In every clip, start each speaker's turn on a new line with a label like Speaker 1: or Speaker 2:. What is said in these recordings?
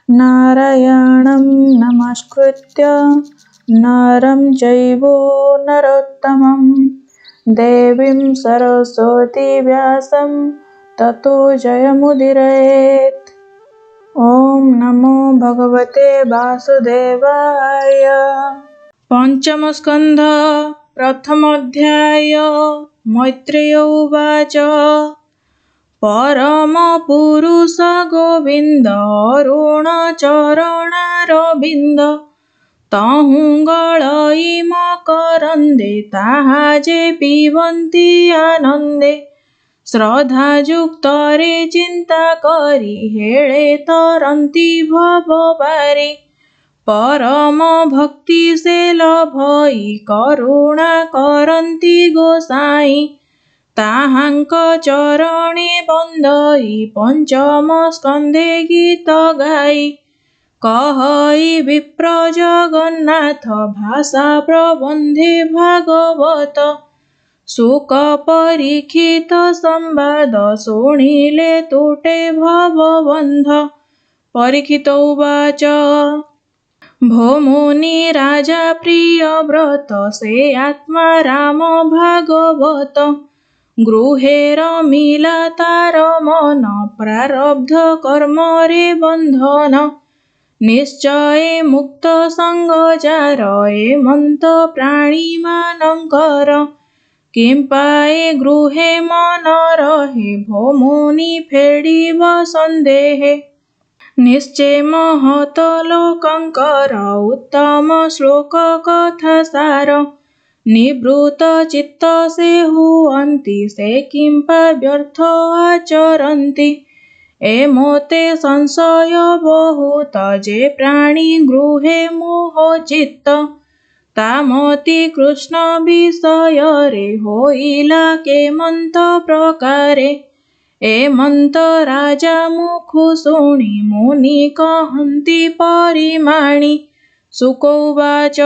Speaker 1: नारायणं नमस्कृत्य नरं चैव नरोत्तमं देवीं सरस्वती व्यासं ततो जयमुदीरयेत्। ॐ नमो भगवते वासुदेवाय। पंचम स्कंध प्रथमोऽध्याय। मैत्रेय उवाच परम पुरुष गोविंद अरुणचरणारविंद तहुं गलई मकरंदे ताहा जे पिबन्ति आनंदे श्रद्धायुक्तरे चिंता करी हेळे तरंती भवबारी परम भक्ति से लभई करुणा करंती गोसाई ताहांक चरणे बंदई पंचम स्कंधे गीत गाई कहई विप्र जगन्नाथ भाषा प्रबंधे भागवत सुख परीक्षित संवाद शुणिले तुटे भवबंध। परीक्षित उवाच भोमुनि राजा प्रिय व्रत से आत्मा राम भागवत गृहे रमिला तार मन प्रारब्ध कर्म रे बंधन निश्चय मुक्त संग जार एमंत प्राणी मानंकर किं पाए गृहे मन रहे भोमुनि फेडिब संदेहे निश्चय महत लोकंकर उत्तम श्लोक कथा सार निवृत्त चित्त से हुअन्ति से किंपा व्यर्थ आचरन्ति एमोते संशय बहुत जे प्राणी गृहे मोह चित्त तामति कृष्ण विषय रे होइला केमंत प्रकारे एमंत राजा मुखु शुणि मुनि कहन्ति परिमाणी शुक उवाच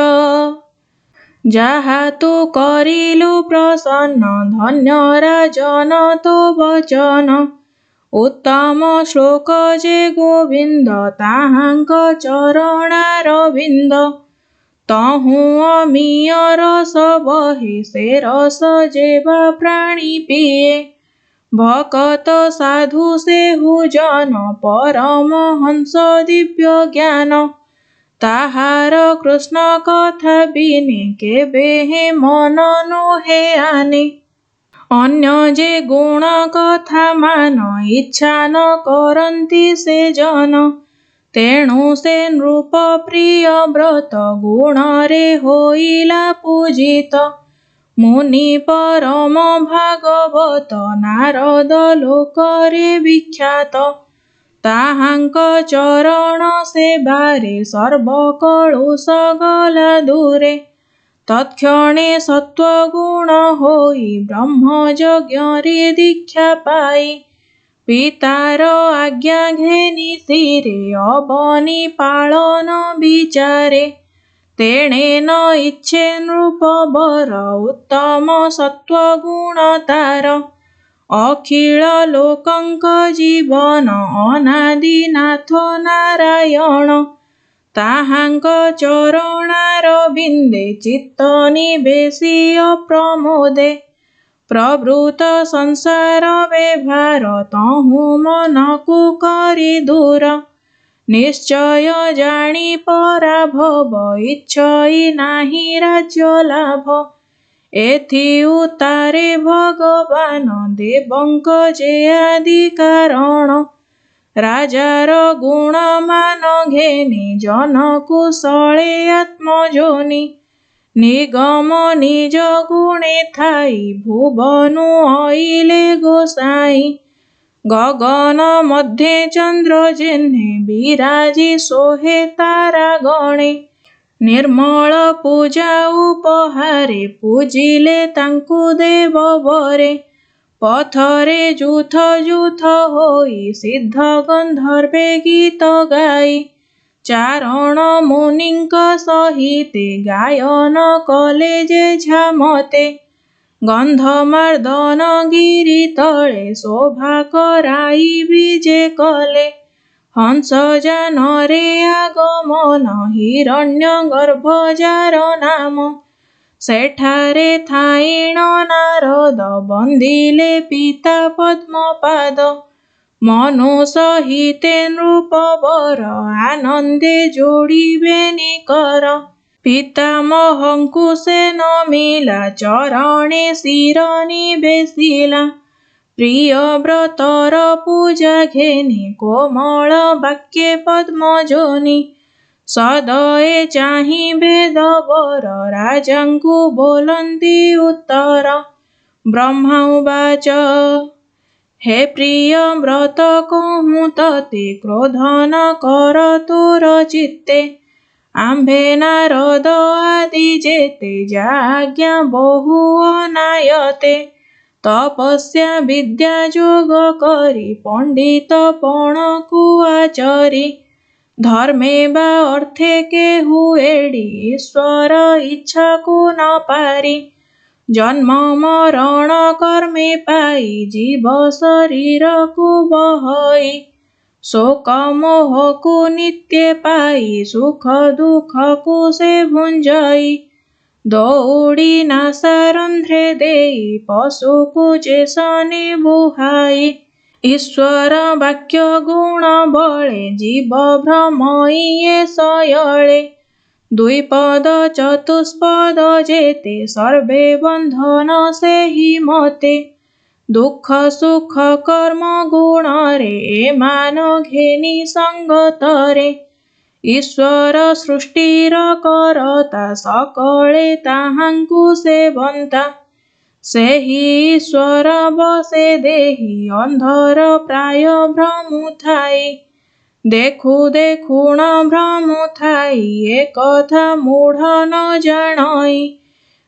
Speaker 1: जाहा तु करिलु प्रसन्न धन्य राजन तो वचन उत्तम श्लोक जे गोविंद ताहांक चरणारविंद तहुं अमीय रस बहे से रस जेवा प्राणी पिए भकत साधु से हुजन परम हंस दिव्य ज्ञान ताहार कृष्ण कथा बिने केबे हे मन नोहे आने अन्य जे गुण कथा मान इच्छा न करन्ति से जन तेणु से नृप प्रिय व्रत गुण रे होइला पूजित मुनि परम भागवत नारद लोकरे विख्यात ताहांक चरण सेवारे सर्वकलुष गला दूरे तत्क्षणे सत्वगुण होई ब्रह्मयज्ञ रे दीक्षा पाई पितार आज्ञा घेनि शिरे अबनि पालन विचारे तेणे न इच्छे नृप वर उत्तम सत्वगुण तार अखिल लोकंक जीवन अनादिनाथ नारायण ताहांक चरणारविंदे चित्त निवेशिय प्रमोदे प्रवृत संसार व्यवहार तहुं मनकु करि दूर निश्चय जानी पराभव इच्छई नाही राज्य लाभ एथि उतारे भगवान देवंक जे आदि कारण राजार गुण मान घेनि जन कुशले आत्मजोनि निगम निज गुणे थाई भुवनु अइले गोसाई गगन मध्ये चंद्र जेह्ने विराजी सोहे तारा गणे निर्मल पूजा उपहारे पूजिले तांकु देव बरे पथरे जूथ जूथ होई सिद्ध गंधर्वे गीत गाई चारण मुनिंक सहिते गायन कले जे झामते गंधमार्दन गिरी तले शोभा कराई विजे कले हंस जानरे आगमन हिरण्य गर्भ जार नाम सेठारे थाइण नारद बंदिले पिता पद्मपाद मनु सहिते नृपवर आनंदे जोड़िबे निकर पितामहंकु से नमिला चरणे शिर निवेशिला प्रिय व्रतर पूजा घेनि कोमल वाक्ये पद्मजोनि सदये चाहि वेदवर राजांकु बोलन्ति उत्तर ब्रह्मा उवाच हे प्रिय व्रत कहूँ तते क्रोध न कर तोर चित्ते आम्भे नारद आदि जेते जाज्ञा बहु अनायते तपस्या विद्या जोग करी पंडित पण को आचरी धर्मे बा अर्थे के हुएडी ईश्वर इच्छा को न पारी जन्म मरण कर्मे पाई जीव शरीर को बहई शोक मोह को नित्य पाई सुख दुख को से भुंजई दौड़ी नासारंध्रे देई पशु को जेसने बुहाई ईश्वर वाक्य गुण बळे जीव भ्रमइये सयळे द्विपद चतुष्पद जेते सर्वे बंधन से ही मते दुख सुख कर्म गुण रे मान घेनी संगतरे ईश्वर सृष्टिर करता सकळे ताहांकु सेवंता सेहि ईश्वर बसे देहि अंधर प्राय भ्रमुथाई देखु देखुण भ्रमुथाई ए कथा मूढ़ न जानई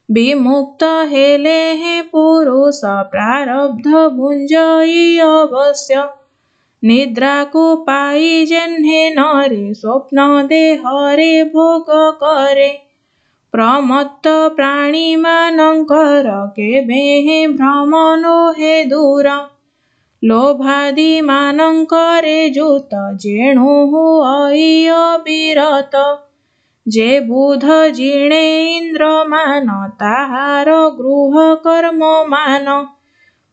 Speaker 1: विमुक्त हेले हे पुरुष प्रारब्ध भुंजई अवश्य निद्रा को पाई जेन्हे नरे स्वप्न देहरे भोग करे प्रमत्त प्राणी मानंकर केबे हे भ्रम नोहे दूर लोभादि मानंकरे जुत जेणु हुई अविरत जे बुध जिणे इंद्र मान ताहार गृह कर्म मान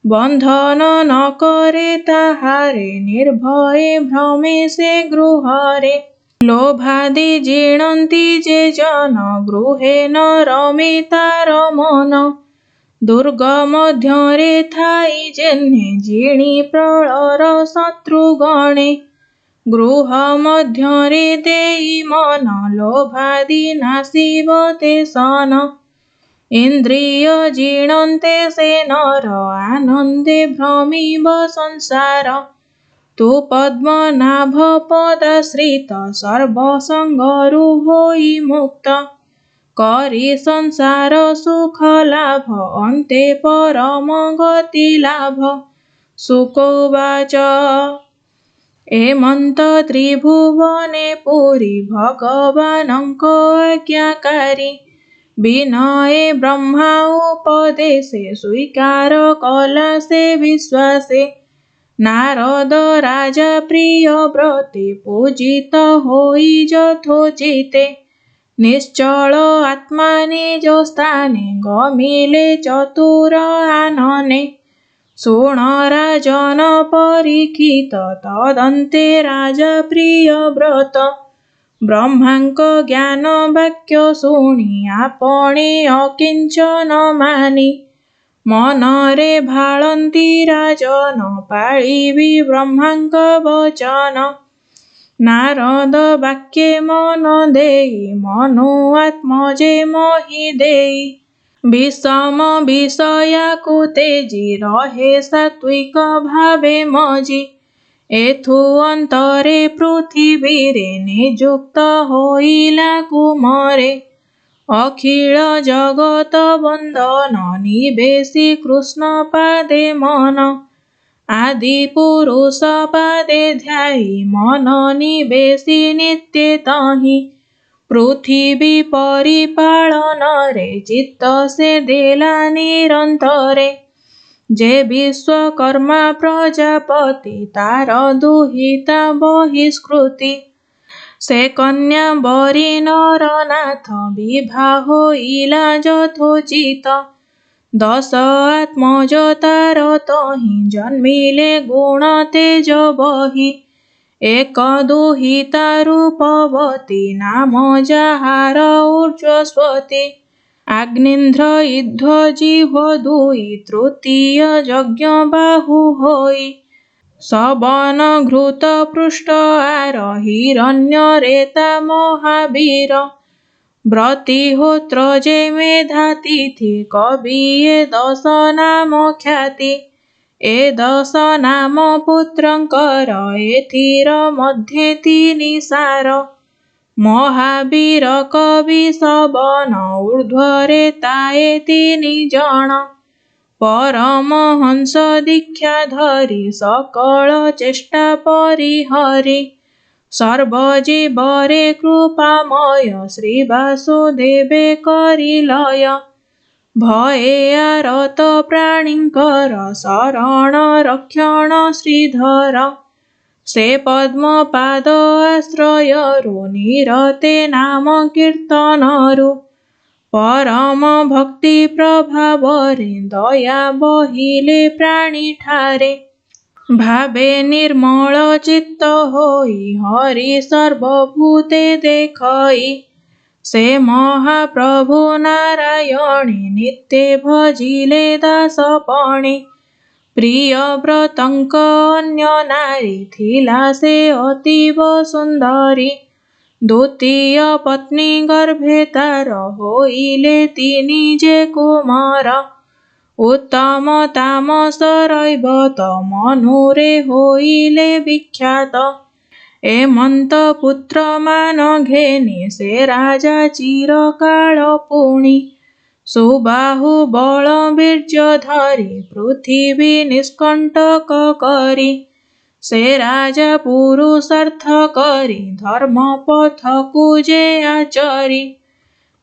Speaker 1: बंधन न करे ताहारे निर्भये भ्रमे से गृहरे लोभादि जीणन्ति जे जन गृहे न रमे तार मन दुर्ग मध्यरे थाई जेन्हे जिणी प्रलर शत्रुगणे गृह मध्यरे देई मन लोभादि नाशिब ते सन इंद्रिय जीणन्ते से नर आनंदे भ्रमिब संसार तु पद्मनाभ पदाश्रित सर्वसंगरु होई मुक्त करी संसार सुख लाभ अन्ते परम गति लाभ सुकोवाच एमंत त्रिभुवने पुरी भगवानंक आज्ञाकारी विनये ब्रह्मा उपदेशे स्वीकार कला से विश्वासे नारद राजा प्रिय व्रते पूजित होई यथोचिते निश्चल आत्मा निज स्थाने गमिले चतुर आनने शुण राजन परीक्षित तदन्ते राजा प्रिय व्रत ब्रह्मांक ज्ञान वाक्य शुणी आपणे अकिंचन मानि मनरे भाळन्ति राजन पाळिबि ब्रह्मांक वचन नारद वाक्ये मन देई मनु आत्मजे मोहि देई विषम विषया को तेजी रहे सात्विक भावे मजी एथु अंतरे पृथ्वी रे निजुक्त होइला कुमरे अखिल जगत बंधन निवेशी कृष्ण पादे मन आदि पुरुष पादे ध्यायी मन निवेशी नित्य तहि पृथ्वी परिपालन रे चित्त से देला निरंतरे जे विश्वकर्मा प्रजापति तार दुहिता बहिष्कृति। से कन्या बरी नरनाथ विवाह होइला यथोचित। 10 आत्मज तार तहि जन्मिले गुण तेज बहि। एक दुहिता रूपवती नाम जाहार ऊर्ध्वस्वती। आग्निन्द्र ईध्वजिह्व दुई तृतीय यज्ञ बाहु होई। सवन घृत पृष्ठ आर हिरण्य रेता महावीर। व्रतिहोत्र जे मेधातिथि कविये 10 नाम ख्याति। ए 10 नाम पुत्रंकर एथिर मध्ये तिनि सार। महावीर कवि सवन ऊर्ध्वरे ताए तिनि जन। परमहंस दीक्षा धरि सकल चेष्टा परिहरि। सर्वजीवरे कृपामय श्री वासुदेवे करिलय। भये आरत प्राणींकर शरण रक्षण श्रीधर। से पद्मपाद आश्रयरु निरते नाम कीर्तनरु। परम भक्ति प्रभावरे दया बहिले प्राणी ठारे। भावे निर्मल चित्त होई हरि सर्वभूते देखई। से महाप्रभु नारायणी नित्य भजिले दासपणी। प्रिय व्रतंक अन्य नारी थिला से अतीव सुंदरी। द्वितीय पत्नी गर्भे तार होइले तिनि जे कुमार। उत्तम तामस रैवत मनुरे होइले विख्यात। एमंत पुत्र मान घेनि से राजा चिरकाल पुनि। सुबाहु बल वीर्य धरि पृथ्वी निष्कंटक करी। से राजा पुरुषार्थ करी धर्म पथकु जे आचरी।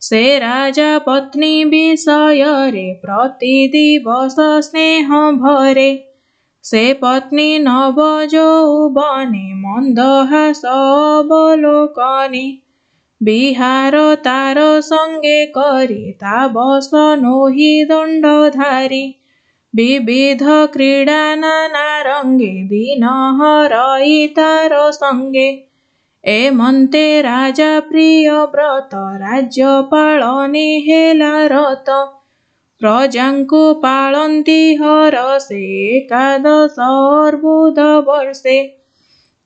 Speaker 1: से राजा पत्नी विषयरे प्रति दिवस स्नेह भरे। से पत्नी नव यौवने मंदहास अवलोकने। विहार तार संगे करी ताबस नोहि दंडधारी। विविध क्रीडा नाना रंगे दिन हरई तार संगे। एमंते राजा प्रिय व्रत राज्य पालने हेला रत। प्रजांकु पालन्ति हरसे एकादश अर्बुद वर्षे।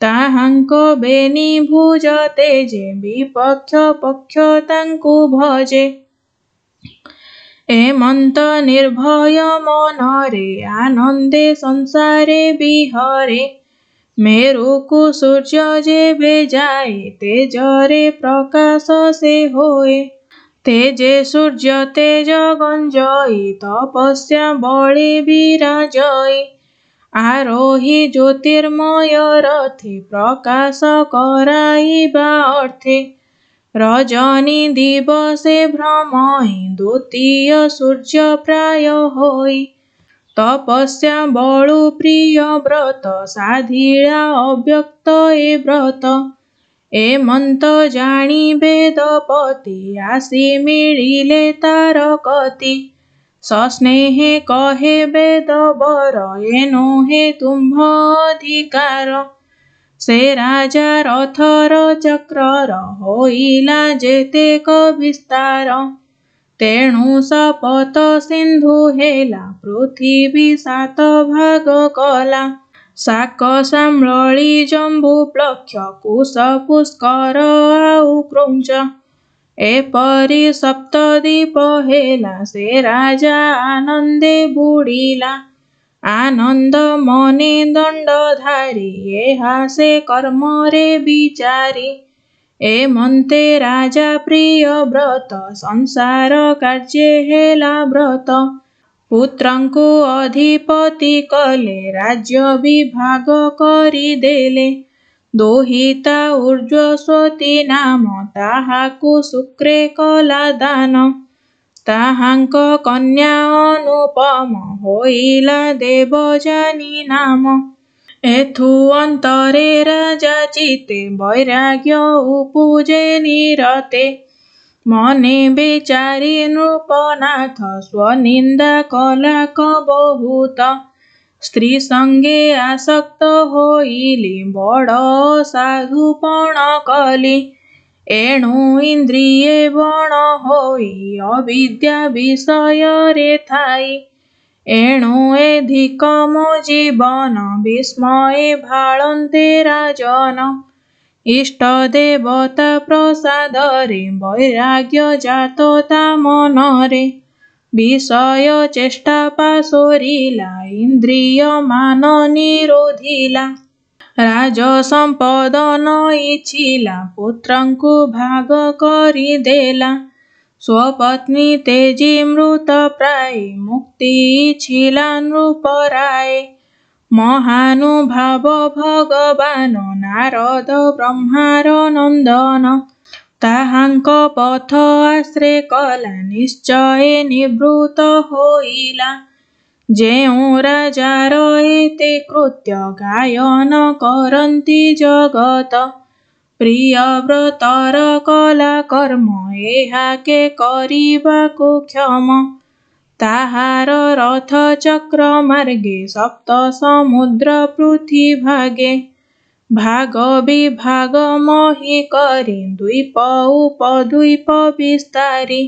Speaker 1: ताहांक बेनी भुजते जे विपक्ष पक्ष तांकु भजे। एमंत निर्भय मनरे आनंदे संसारे विहरे। मेरुकु सूर्य जेबे जाए तेजरे प्रकाश से होए। तेजे सूर्य तेज गंजई तपस्या बलि विराजई। आरोही ज्योतिर्मय रथे प्रकाश कराइबा अर्थे। रजनी दिवसे भ्रमई द्वितीय सूर्य प्राय होई। तपस्या बलु प्रिय व्रत साधिला अव्यक्त ए व्रत। एमंत जानी वेदपति आसी मिलिले तार कति। सस्नेहे कहे वेद बर एनो हे तुम्भ अधिकार। से राजा रथर चक्रर होइला जेतेक विस्तार। तेणु सपत सिंधु हेला पृथ्वी 7 भाग कला। शाक साम्रळी जम्बु प्लक्ष कुश पुष्कर आउ क्रौंच। एपरि सप्तदीप हेला से राजा आनंदे बुडिला। आनंद मने दंडधारी एहा से कर्म रे विचारी। एमंते राजा प्रिय व्रत संसार कार्ये हेला व्रत। पुत्रंकु अधिपति कले राज्य विभाग करिदेले। दोहिता ऊर्ध्वस्वती नाम ताहाकु शुक्रे कला दान। ତାହାଙ୍କ କନ୍ୟା ଅନୁପମ ହୋଇଲା ଦେବଯାନୀ ନାମ। ଏଥୁ ଅନ୍ତରେ ରାଜା ଚିତେ ବୈରାଗ୍ୟ ଉପୁଜେ ନିରତେ। ମନେ ବିଚାରି ନୃପନାଥ ସ୍ୱନିନ୍ଦା କଲା ବହୁତ। ସ୍ତ୍ରୀ ସଙ୍ଗେ ଆସକ୍ତ ହୋଇଲି ବଡ଼ ସାଧୁପଣ କଲି। ଏଣୁ ଇନ୍ଦ୍ରିଏ ବଣ ହୋଇ ଅବିଦ୍ୟା ବିଷୟରେ ଥାଇ। ଏଣୁ ଏଧିକ ମୋ ଜୀବନ ବିସ୍ମୟେ ଭାଳନ୍ତେ ରାଜନ। ଇଷ୍ଟ ଦେବତା ପ୍ରସାଦରେ ବୈରାଗ୍ୟ ଜାତ ତା ମନରେ। ବିଷୟ ଚେଷ୍ଟା ପାଶୋରିଲା ଇନ୍ଦ୍ରିୟ ମାନ ନିରୋଧିଲା। ରାଜ ସମ୍ପଦ ନ ଇଚ୍ଛିଲା ପୁତ୍ରଙ୍କୁ ଭାଗ କରିଦେଲା। ସ୍ୱପତ୍ନୀ ତେଜି ମୃତ ପ୍ରାୟ ମୁକ୍ତି ଇଚ୍ଛିଲା ନୃପରାୟ। ମହାନୁଭାବ ଭଗବାନ ନାରଦ ବ୍ରହ୍ମାର ନନ୍ଦନ। ତାହାଙ୍କ ପଥ ଆଶ୍ରେ କଲା ନିଶ୍ଚୟେ ନିବୃତ ହୋଇଲା। ଯେଉଁ ରାଜାର ଏତେ କୃତ୍ୟ ଗାୟନ କରନ୍ତି ଜଗତ। ପ୍ରିୟବ୍ରତର କଲା କର୍ମ ଏହାକେ କରିବାକୁ କ୍ଷମ। ତାହାର ରଥ ଚକ୍ର ମାର୍ଗେ ସପ୍ତ ସମୁଦ୍ର ପୃଥିଭାଗେ। ଭାଗ ବିଭାଗ ମହି କରି ଦ୍ୱୀପ ଉପଦ୍ୱୀପ ବିସ୍ତାରି।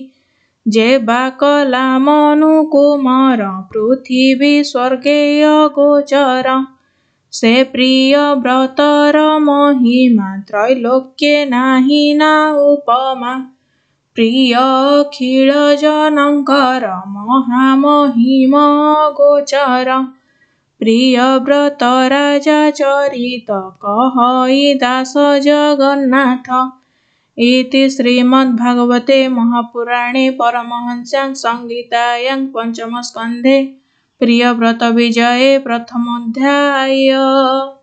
Speaker 1: ଯେବା କଲା ମନୁକୁମର ପୃଥିବୀ ସ୍ୱର୍ଗେ ଅଗୋଚର। ସେ ପ୍ରିୟବ୍ରତର ମହିମା ତ୍ରୈଲୋକ୍ୟେ ନାହିଁ ନା ଉପମା। ପ୍ରିୟ ଅଖିଳ ଜନଙ୍କର ମହାମହିମ ଅଗୋଚର। ପ୍ରିୟବ୍ରତ ରାଜା ଚରିତ କହଇ ଦାସ ଜଗନ୍ନାଥ। ଇତି ଶ୍ରୀମଦ୍ଭାଗବତେ ମହାପୁରାଣେ ପରମହଂସ୍ୟାଂ ସଂହିତାୟାଂ ପଞ୍ଚମ ସ୍କନ୍ଧେ ପ୍ରିୟବ୍ରତ ବିଜୟେ ପ୍ରଥମୋऽଧ୍ୟାୟ।